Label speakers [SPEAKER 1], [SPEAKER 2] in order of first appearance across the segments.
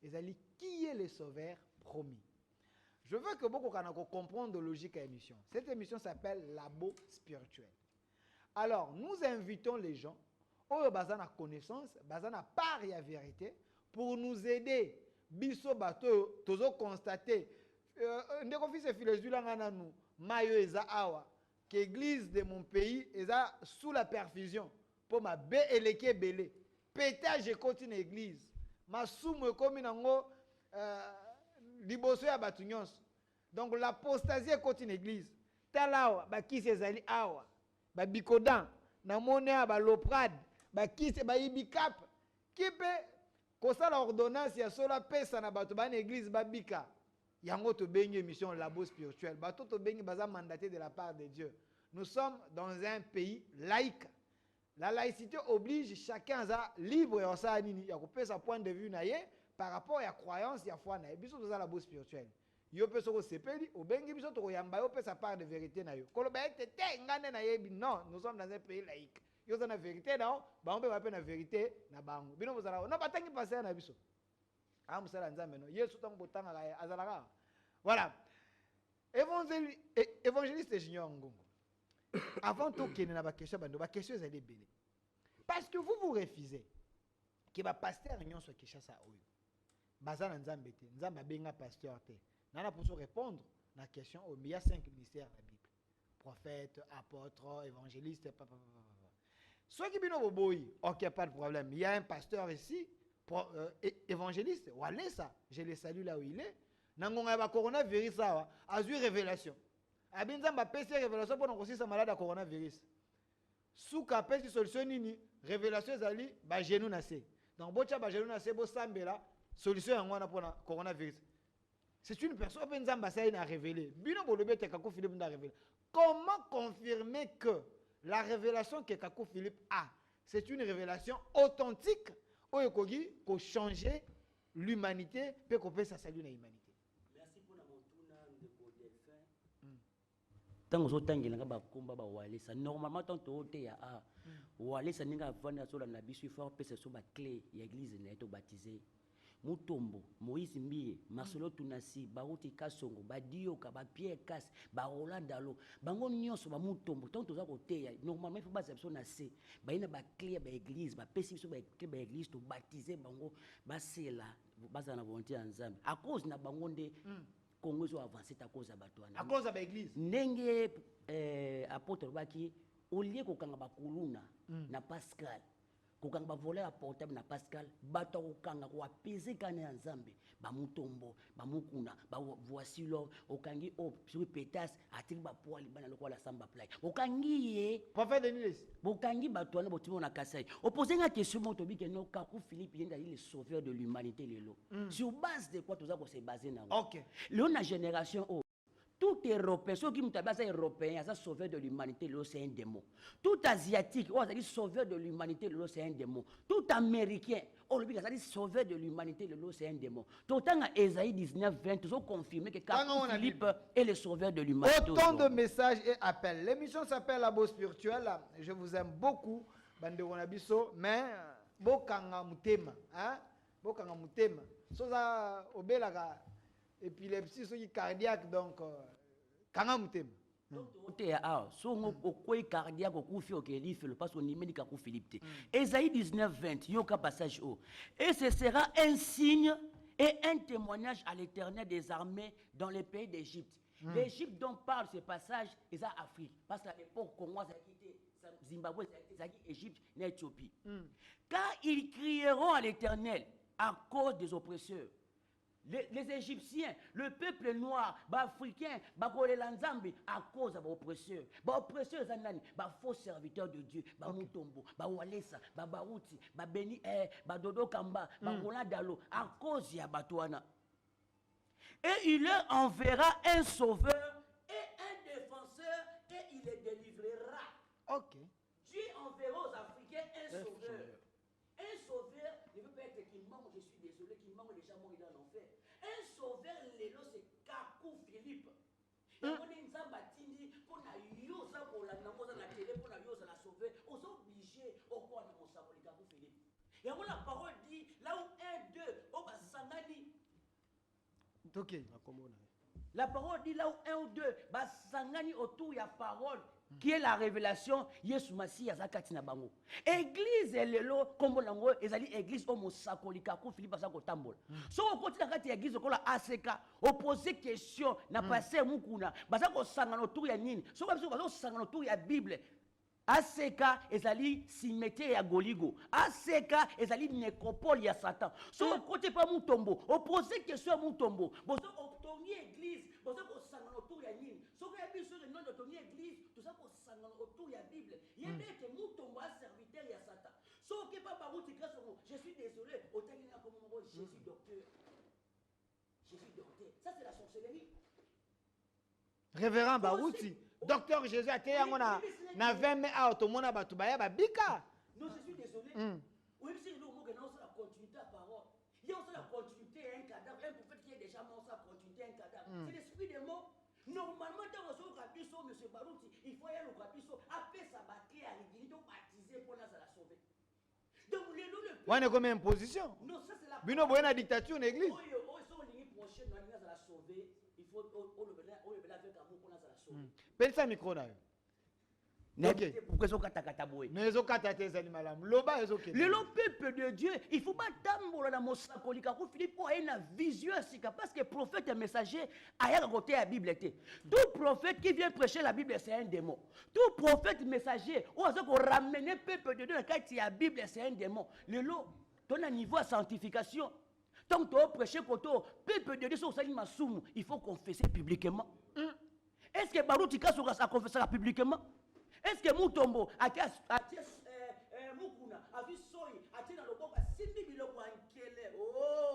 [SPEAKER 1] Ezali, qui est le sauveur promis? Je veux que beaucoup comprennent la logique à l'émission. Cette émission s'appelle Labo spirituel. Alors, nous invitons les gens, au bazana connaissance, bazana part et vérité, pour nous aider. Biso bato, tozo constater. Ndeko fils philosophie là nous, mayo eza awa, que l'église de mon pays est sous la perfusion. Pour ma bé eleke belé. Pétage je continue l'église. Ma soume comme nango liboso ya batu nyonso. Donc l'apostasie continue l'église. Talawa ba ki sezali awa. Ba bikodan na mone ba loprade ba ki se ba ibikap ki pe kosala ordonnance ya sola pesa na bato ba na église ba bika. Yango to bengi mission labo spirituel. Bato to bengi baza mandaté de la part de Dieu. Nous sommes dans un pays laïque. La laïcité oblige chacun à libre et ça nini. Il y a sa point de vue naie par rapport à la croyance, il y a foi naie. Biso dans la bourse spirituelle. Yo peut se sepeli, au bengi biso to yamba yo peut sa part de vérité na yo. Kolo ba tete ngane na yebi non, nous sommes dans un pays laïque. Yo za na vérité na, ba on peut pas na vérité na bango. Bino bozala non batangi passer na biso. Ah musala nzambe no. Yesu tango botanga ga azalaka. Voilà. Évangéliste Junior Ngongo. Avant tout qu'il y ait une question, la question est belle. Parce que vous refusez que le pasteur n'y soit quelque chose à eux. Bazan Nzambe te, Nzamba benga pasteur te. Nana pour se répondre à la question, il y a 5 ministères de la Bible. Prophète, apôtre, évangéliste, ceux qui viennent au boy, ok, pas de problème. Il y a un pasteur ici, évangéliste, voilà ça. Je le salue là où il est. Nangonga ba coronavirus ça, a eu révélation. Abinza m'a pèse révélation pour nous aussi ça malade à coronavirus. Souka pèse solution nini révélation zali ba genou nasé. Donc bocha ba genou nasé bo sambela solution yango na pour coronavirus. C'est une personne Benza mbasa a révélé. Bino bolobe te Kakou Philippe n'a révélé. Comment confirmer que la révélation que Kakou Philippe a, c'est une révélation authentique ou ekogi ko changer l'humanité peut qu'on peut sa salut na humanité.
[SPEAKER 2] Tant que vous avez un combat, normalement, tant que vous avez un clé, l'église est baptisée. Mutombo, Moïse Mbie, Marcelo Tunasi, Baouti Kasongo, Badio, Pierre Kas, Barola Dalo, Bango Nyonso, Mutombo, tant que vous avez normalement, il faut pas se passer. Il y a une clé à l'église, il y a l'église, pour baptiser Bango, c'est là, vous avez volonté ensemble. À cause de Bango de Congo a avancé à cause de Batouana.
[SPEAKER 1] À cause de l'église.
[SPEAKER 2] Nenge apôtre Baki, au lieu qu'on ait Kuluna, na Pascal, qu'on ait volé à portable na Pascal, bato okanga ko apaiser kané ensemble, ba mutombo, ba mukuna, ba voici l'or, okangi op sur pétas, atil ba poali bana loko la samba play. Okangi
[SPEAKER 1] prophète Denis.
[SPEAKER 2] Okangi batouana botimo na Kasai. Opposer une question motobi que no Kakou Philippe yenda le sauveur de l'humanité lelo. Sur base de quoi tout ça qu'on s'est basé na.
[SPEAKER 1] OK.
[SPEAKER 2] La génération tout Européen, ceux qui sont européens, c'est sauveur de l'humanité, c'est un démon. Tout Asiatique, c'est sauveur de l'humanité, c'est un démon. Tout Américain, c'est sauveur de l'humanité, c'est un démon. Tout temps, Ésaïe 19, 20, ils ont confirmé que Philippe est le sauveur de l'humanité.
[SPEAKER 1] Autant de messages et appels. L'émission s'appelle Labo spirituel. Je vous aime beaucoup, Bande Wonabiso, mais Bokanga Mutema. Bokanga Mutema. Soza Obelaga. Épilepsie, c'est cardiaque, donc, quand on t'aime.
[SPEAKER 2] Cardiaque, parce qu'on y met Kakou Philippe. Ésaïe 19, 20, il y a un passage haut. Et ce sera un signe et un témoignage à l'Éternel des armées dans les pays d'Égypte. L'Égypte dont parle ce passage, c'est Afrique. Parce qu'à l'époque, Congo, Zimbabwe, Égypte, l'Éthiopie. Car ils crieront à l'Éternel à cause des oppresseurs. Les Égyptiens, le peuple noir, les Africains, les à cause de l'oppresseur. Les oppresseurs, les faux serviteurs de Dieu, les Mutombo, les Walesa, les Baouti, les Beni, les Dodo Kamba, les Roland Dalo, à cause de Batouana. Et il leur enverra un sauveur et un défenseur et il les délivrera.
[SPEAKER 1] OK.
[SPEAKER 2] Dieu enverra aux Africains un sauveur. Un sauveur ne veut pas être qui manque, je suis désolé, qui manque déjà mort dans l'enfer. Un sauveur, c'est Kakou Philippe. Et on est une zambatini pour la yosa pour la namosa la télé pour la yosa la sauver. On est obligé au quoi de mon savoir Kakou Philippe. Et on la parole dit là où un, deux, on va s'angani
[SPEAKER 1] Ok.
[SPEAKER 2] La parole dit là où un ou deux, basangani autour, il y a parole, qui est la révélation, Yesu Masi Yazakati na bango. Église lelo, comme lango, ezali église homo sakolika ko Philippe Basako Tambola. So on continue à église ko la ACK, opposer question, na passé mukuna, basako sangana autour ya nini. So comme basako sangana autour ya Bible. ACK ezali cimetière ya Goligo. ACK ezali nécropole ya Satan. So côté pas Mutombo, opposer question à Mutombo. Bozo obtenir église, bozo ko sangana autour ya nini. So que biso le nom d'obtenir église, tout ça ko sangana autour ya Bible. Yende que Mutombo a serviteur ya Satan. So que pas barouti grâce au je suis désolé, autant il y a comme Jésus docteur. Jésus docteur. Ça c'est la sorcellerie.
[SPEAKER 1] Révérend Barouti. Docteur Jésus a été na 20 mai à automona batubaya babika.
[SPEAKER 2] Non, je suis désolé. Oui, c'est nous qui avons la continuité à parole. Il y a aussi la continuité à un cadavre. Un prophète qui est déjà mort, ça continuité à un cadavre. C'est l'esprit des morts. Normalement, dans le capisso, M. Barouti, il faut y aller au capisso, appeler sa bâclée à l'église, donc baptiser pour la sauver. Donc, le peuple.
[SPEAKER 1] On est comme imposition.
[SPEAKER 2] Non, ça c'est la.
[SPEAKER 1] Bino boyena dictature en église.
[SPEAKER 2] Oh, sont ligne prochaine, on a la sauver. Il faut le avec amour pour la sauver.
[SPEAKER 1] Pensa micro na yo.
[SPEAKER 2] Ok. Pourquoi ils ont kata boy?
[SPEAKER 1] Mais ils ont kata tes animaux. Loba ils ont que.
[SPEAKER 2] Le peuple de Dieu, il faut pas tambola na mosakolika ko Philippe pour une vision sika parce que prophète et messager aya côté la Bible était. Tout prophète qui vient prêcher la Bible c'est un démon. Tout prophète messager ou ça ko ramener peuple de Dieu quand il y a Bible c'est un démon. Le lot ton niveau de sanctification. Tant que tu prêcher koto peuple de Dieu sur sa masumu, il faut confesser publiquement. Est-ce que Barouti Kassouras a confessé publiquement? Est-ce que Mutombo a Mukuna a vu Soy a été dans le bois à 6 000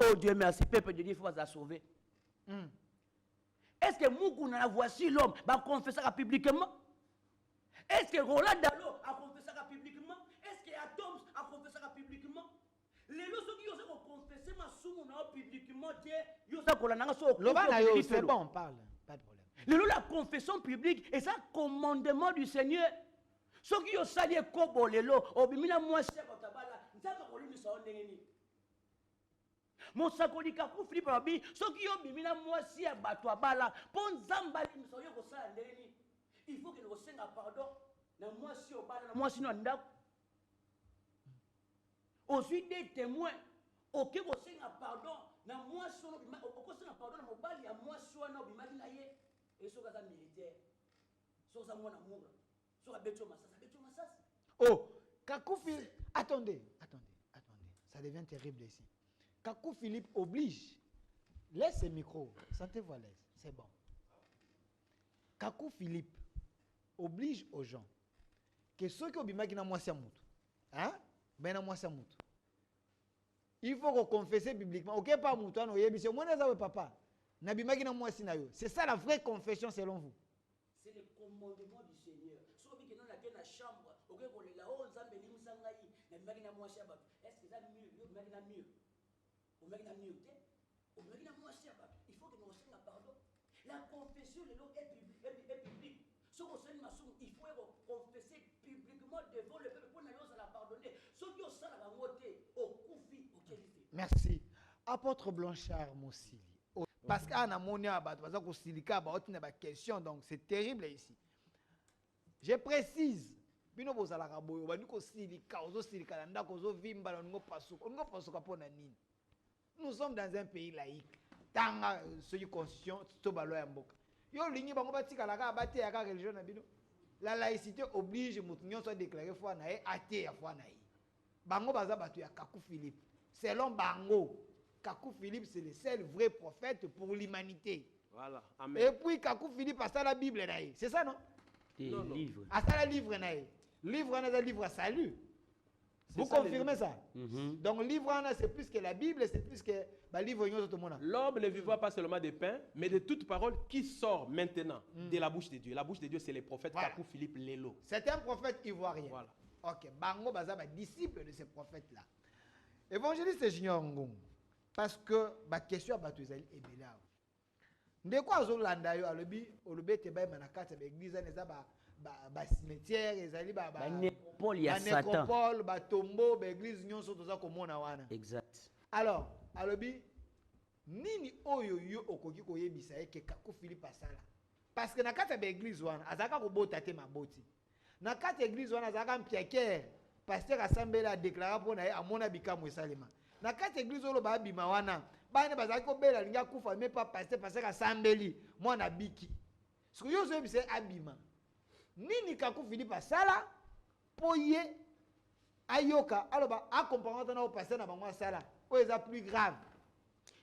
[SPEAKER 2] Oh Dieu merci, peuple de Dieu, il faut la sauver. Est-ce que Mukuna a voici l'homme va confesser publiquement? Est-ce que Roland Dalo a confessé publiquement? Est-ce que Atoms a confessé publiquement? Les lois qui ont confessé ma soumuna publiquement, ils ont
[SPEAKER 1] c'est bon, on parle. Pas de problème.
[SPEAKER 2] La confession publique et ça commandement du Seigneur. Ce qui ont sali kobo lelo obimina mwasi batabala nzamba kolumisa ondengeni. Mosakolika ku Philippe babi ce qui ont bimina mwasi bato abala pon nzamba limisa yo kosala ndengeni. Il faut que nous senga pardon na mwasi obala na mwasi no ndako. Ensuite des témoins OK kosenga pardon na mwasi no bima okosenga pardon na mobali ya mwasi wana obimaki na ye. Et ce que militaire, ce que ça m'a amour, ce que Bétio Massas.
[SPEAKER 1] Oh, Kakou Philippe, attendez, ça devient terrible ici. Kakou Philippe oblige, laisse ce micro, sentez-vous à l'aise, c'est bon. Kakou Philippe oblige aux gens que ceux qui ont bimaki na mwasi ya mutu, hein, ben na mwasi ya mutu. Il faut qu'on confesse publiquement. OK, pas mutu, on yebisi, moi na papa. C'est ça la vraie confession selon vous.
[SPEAKER 2] C'est le commandement du Seigneur. Si on dit que nous avons dans la chambre, est-ce que ça mieux? Il faut que nous ressentions pardon. La confession est publique. Si on il faut confesser publiquement devant le peuple pour nous la pardonner. Ceux qui ont ça la montée au Koufi, au Kélifi.
[SPEAKER 1] Merci. Apôtre Blanchard Moussili. Parce qu'il y a des questions, donc c'est terrible ici. Je précise, nous sommes dans un pays laïque. La laïcité oblige à déclarer foi naïe, athée à foi naïe. Bango baza batu ya Kakou Philippe. Selon Bango, Kakou Philippe, c'est le seul vrai prophète pour l'humanité.
[SPEAKER 3] Voilà. Amen.
[SPEAKER 1] Et puis Kakou Philippe a ça la Bible. C'est ça, non?
[SPEAKER 2] Des livres.
[SPEAKER 1] A ça la livre. Livre, on a livre à salut. Vous confirmez ça? Donc, livre, c'est plus que la Bible, c'est plus que le livre.
[SPEAKER 3] L'homme ne vivra pas seulement de pain, mais de toute parole qui sort maintenant de la bouche de Dieu. La bouche de Dieu, c'est le prophète voilà. Kakou Philippe Lelo.
[SPEAKER 1] C'est un prophète ivoirien.
[SPEAKER 3] Voilà.
[SPEAKER 1] Ok. Bango Baza, disciple de ce prophète-là. Évangéliste Junior Ngong. Parce que ma question à Batuzali est belle. De quoi Zolanda yo alobi olobe te bay manakata ba église neza ba cimetière ezali ba
[SPEAKER 2] nécropole ya Satan.
[SPEAKER 1] Nécropole ba tombeau ba église nyonso toza komona wana.
[SPEAKER 2] Exact.
[SPEAKER 1] Alors, alobi nini oyo yo okoki koyebisa ye ke Kaku Philippe asala parce que na kati ya église wana azalaka kobota te maboti na kati ya église wana azalaka mpiakere pasteur asambeli adéclara mpo na ye amona bikamwa esalema na kati ya église oyo babima wana bana bazalaki kobela alingi akufa me pa pasteur asambeli mwana biki soki yo ozoyebisa ye abima nini Kaku Philippe asala mpo ye ayoka aloba acomparante na o pasteur na bango asala oyo eza plus grave.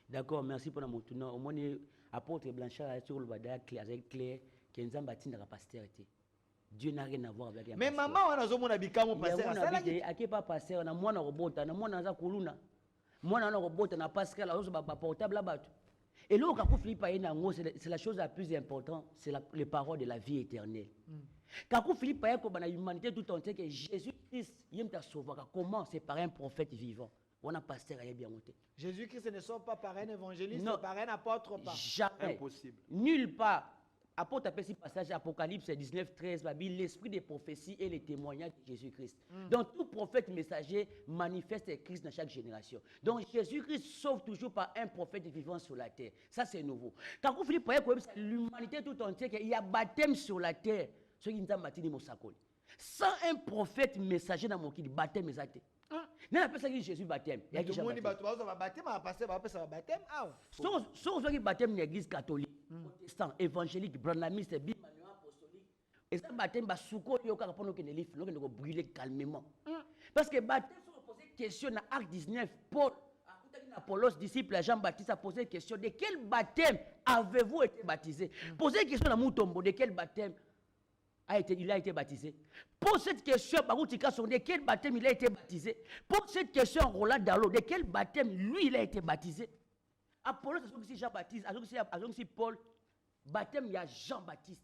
[SPEAKER 2] D'accord, merci pour la monture. Au moins, apôtre Blanchard sur le badaya clair, que nous avons la pasteur. Dieu n'a rien à voir avec la
[SPEAKER 1] mais maman, on a zomona bikamo pasteur.
[SPEAKER 2] À qui pas pasteur, on a moins de robot, on a moins de kuluna. Moi, on a robot, on a Pascal, on a portable là-bas. Et là, quand Philippe c'est la chose la plus importante, c'est les paroles de la vie éternelle. Quand Philippe a dit l'humanité tout entière que Jésus-Christ, il t'a sauvé. Comment? C'est par un prophète vivant. On a pasteur à bien monté.
[SPEAKER 1] Jésus-Christ ne sort pas par un évangéliste,
[SPEAKER 2] non,
[SPEAKER 1] par un apôtre, pas.
[SPEAKER 2] Jamais.
[SPEAKER 3] Impossible.
[SPEAKER 2] Nulle part. Apôtre appelle ce passage Apocalypse 19, 13, l'esprit des prophéties et les témoignages de Jésus-Christ. Donc tout prophète messager manifeste Christ dans chaque génération. Donc Jésus-Christ sauve toujours par un prophète vivant sur la terre. Ça c'est nouveau. Quand vous Philippe l'humanité tout entière, il y a baptême sur la terre. Ceux qui nous sans un prophète messager dans mon kit, baptême exact. Non, appelle ça Jésus baptême. Il y a qui baptême. Sauf qui baptême l'église catholique, protestant, évangélique, branhamiste, bimanuel, apostolique. Et ça baptême va souko yoka pour que les livres nous brûler calmement. Parce que baptême on posé question dans Acte 19, Paul, Apollos, disciple Jean-Baptiste a posé question de quel baptême avez-vous été baptisé? Posez question dans Moutombo, de quel baptême il a été baptisé. Pose cette question, de quel baptême il a été baptisé. Pose cette question, Roland Dallot, de quel baptême lui il a été baptisé. Apollos, c'est Jean-Baptiste, c'est Paul. Baptême, il y a Jean-Baptiste.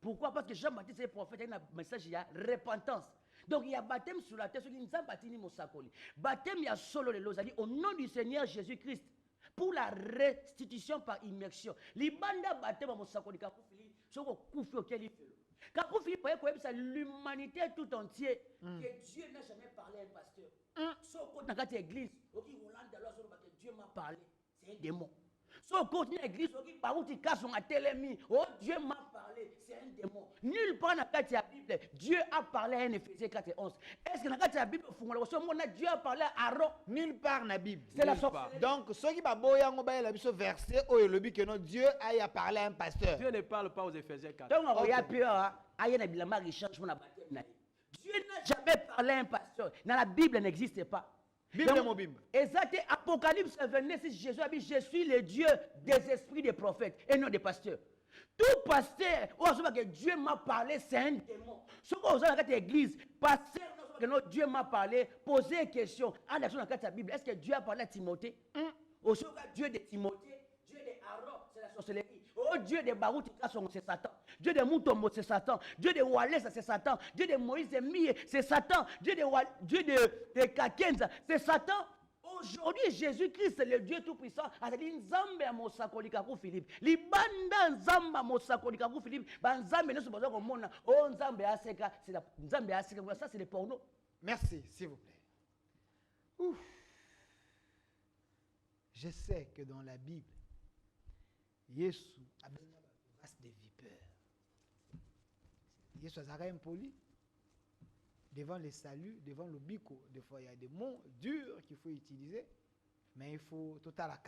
[SPEAKER 2] Pourquoi? Parce que Jean-Baptiste est prophète, il y a un message, il y a repentance. Donc il y a baptême sur la terre, baptême, il y a solo les lots, au nom du Seigneur Jésus-Christ, pour la restitution par immersion. Libanda baptême à Mosakoli, quand Philippe c'est l'humanité tout entière que Dieu n'a jamais parlé à un pasteur. Sauf dans cette église, Dieu m'a parlé, c'est un démon. Sauf dans l'église, Dieu m'a parlé, c'est un démon. Nulle part dans la Bible, Dieu a parlé à un Éphésiens 4 et 11. Est-ce que dans la Bible, Dieu a parlé à Aaron? Nulle part dans la Bible. C'est la sorcellerie. Donc, ceux qui ont verset, Dieu a parlé à un pasteur.
[SPEAKER 3] Dieu ne parle pas aux Éphésiens 4.
[SPEAKER 2] Donc, il y a peur, il y a un échange pour la baptême. Dieu n'a jamais parlé à un pasteur. Dans la Bible, elle n'existe pas. Exact, Apocalypse 29, Jésus a dit, je suis le Dieu des esprits des prophètes et non des pasteurs. Tout pasteur, que Dieu m'a parlé, c'est un démon. Ce que vous avez dans l'église, pasteur, que Dieu m'a parlé, posez une question. En action dans la Bible, est-ce que Dieu a parlé à Timothée? Au second Dieu de Timothée, Dieu de Aaron, c'est la sorcellerie. Oh Dieu de Baruch, c'est Satan. Dieu de Moutombo, c'est Satan. Dieu de Wallace, c'est Satan. Dieu de Moïse, c'est Satan. Dieu de Kakenza, c'est Satan. Aujourd'hui, Jésus-Christ, c'est le Dieu Tout-Puissant. C'est-à-dire, Nzambe à Mosakolika pour Philippe. Libanda Nzamba à Mosakolika pour Philippe. Nzambe, nous sommes au monde. Oh, Nzambe à Seka. C'est Nzambe à Seka. Ça, c'est le porno.
[SPEAKER 1] Merci, s'il vous plaît. Ouf. Je sais que dans la Bible, Jésus a besoin de race de vipères. Jésus a impoli devant le salut, devant le bico. Des fois, il y a des mots durs qu'il faut utiliser, mais il faut total